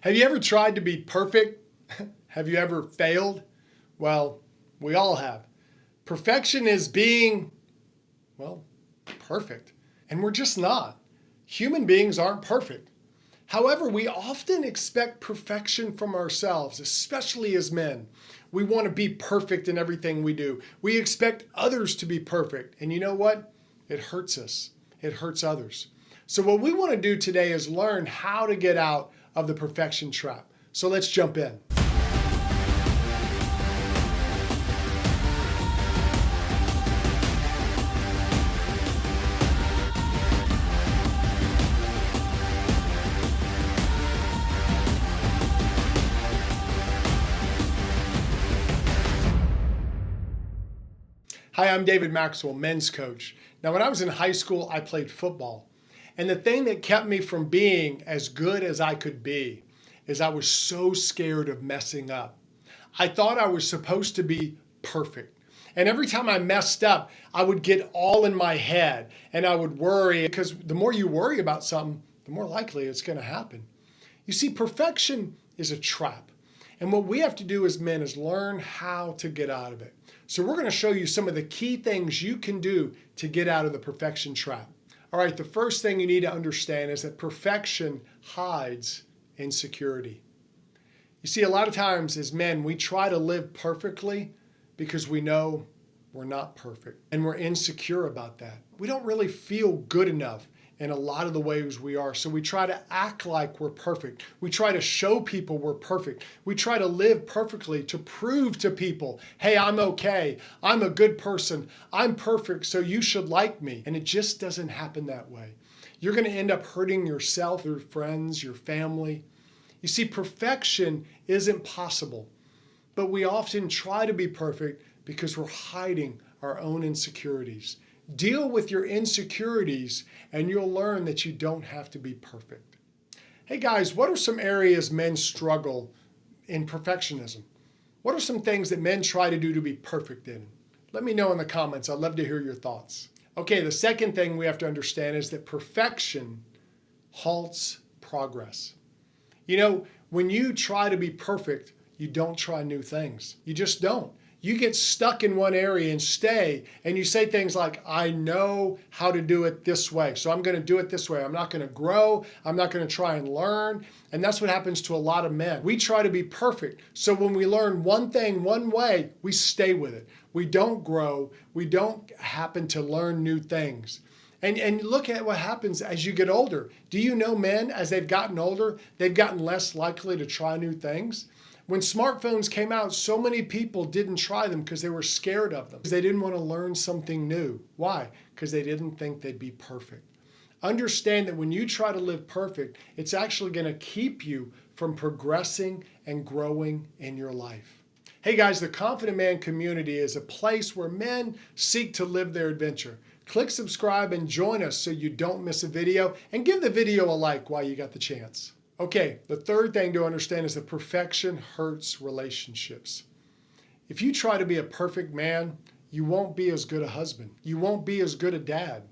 Have you ever tried to be perfect? Have you ever failed? Well, we all have. Perfection is being, perfect. And we're just not. Human beings aren't perfect. However, we often expect perfection from ourselves, especially as men. We want to be perfect in everything we do. We expect others to be perfect. And you know what? It hurts us. It hurts others. So what we want to do today is learn how to get out of the perfection trap. So let's jump in. Hi, I'm David Maxwell, men's coach. Now, when I was in high school, I played football. And the thing that kept me from being as good as I could be is I was so scared of messing up. I thought I was supposed to be perfect. And every time I messed up, I would get all in my head and I would worry, because the more you worry about something, the more likely it's going to happen. You see, perfection is a trap. And what we have to do as men is learn how to get out of it. So we're going to show you some of the key things you can do to get out of the perfection trap. All right, the first thing you need to understand is that perfection hides insecurity. You see, a lot of times as men, we try to live perfectly because we know we're not perfect and we're insecure about that. We don't really feel good enough in a lot of the ways we are. So we try to act like we're perfect. We try to show people we're perfect. We try to live perfectly to prove to people, hey, I'm okay. I'm a good person. I'm perfect, so you should like me. And it just doesn't happen that way. You're going to end up hurting yourself, your friends, your family. You see, perfection isn't possible, but we often try to be perfect because we're hiding our own insecurities. Deal with your insecurities and you'll learn that you don't have to be perfect. Hey guys, what are some areas men struggle in perfectionism? What are some things that men try to do to be perfect in? Let me know in the comments. I'd love to hear your thoughts. Okay, the second thing we have to understand is that perfection halts progress. You know, when you try to be perfect, you don't try new things. You just don't. You get stuck in one area and stay, and you say things like, I know how to do it this way, so I'm going to do it this way. I'm not going to grow. I'm not going to try and learn. And that's what happens to a lot of men. We try to be perfect. So when we learn one thing one way, we stay with it. We don't grow. We don't happen to learn new things. And look at what happens as you get older. Do you know men, as they've gotten older, they've gotten less likely to try new things? When smartphones came out, so many people didn't try them because they were scared of them. They didn't want to learn something new. Why? Because they didn't think they'd be perfect. Understand that when you try to live perfect, it's actually going to keep you from progressing and growing in your life. Hey guys, the Confident Man community is a place where men seek to live their adventure. Click subscribe and join us so you don't miss a video, and give the video a like while you got the chance. Okay, the third thing to understand is that perfection hurts relationships. If you try to be a perfect man, you won't be as good a husband. You won't be as good a dad.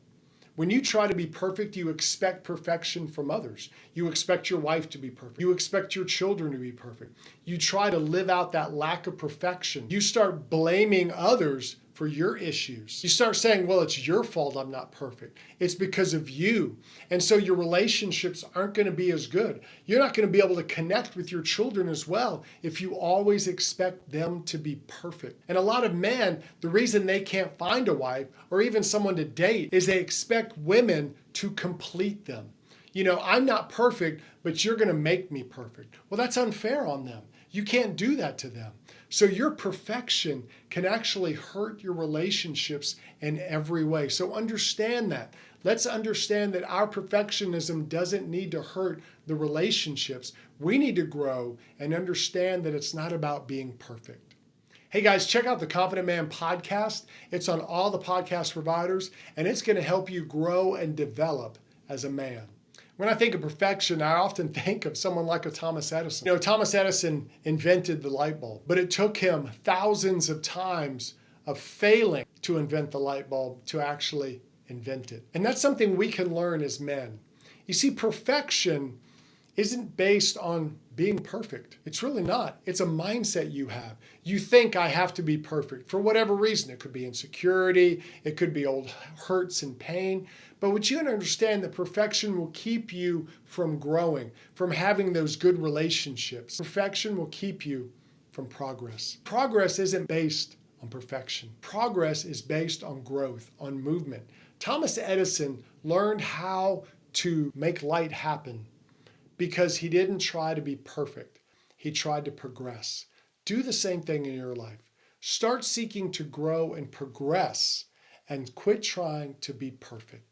When you try to be perfect, you expect perfection from others. You expect your wife to be perfect. You expect your children to be perfect. You try to live out that lack of perfection. You start blaming others for your issues. You start saying, well, it's your fault I'm not perfect. It's because of you. And so your relationships aren't going to be as good. You're not going to be able to connect with your children as well if you always expect them to be perfect. And a lot of men, the reason they can't find a wife or even someone to date is they expect women to complete them. You know, I'm not perfect, but you're going to make me perfect. Well, that's unfair on them. You can't do that to them. So your perfection can actually hurt your relationships in every way. So understand that. Let's understand that our perfectionism doesn't need to hurt the relationships. We need to grow and understand that it's not about being perfect. Hey guys, check out the Confident Man podcast. It's on all the podcast providers, and it's going to help you grow and develop as a man. When I think of perfection, I often think of someone like a Thomas Edison. You know, Thomas Edison invented the light bulb, but it took him thousands of times of failing to invent the light bulb to actually invent it. And that's something we can learn as men. You see, perfection isn't based on being perfect. It's really not. It's a mindset you have. You think I have to be perfect for whatever reason. It could be insecurity, it could be old hurts and pain. But what you understand that perfection will keep you from growing, from having those good relationships. Perfection will keep you from progress. Progress isn't based on perfection. Progress is based on growth, on movement. Thomas Edison learned how to make light happen because he didn't try to be perfect. He tried to progress. Do the same thing in your life. Start seeking to grow and progress and quit trying to be perfect.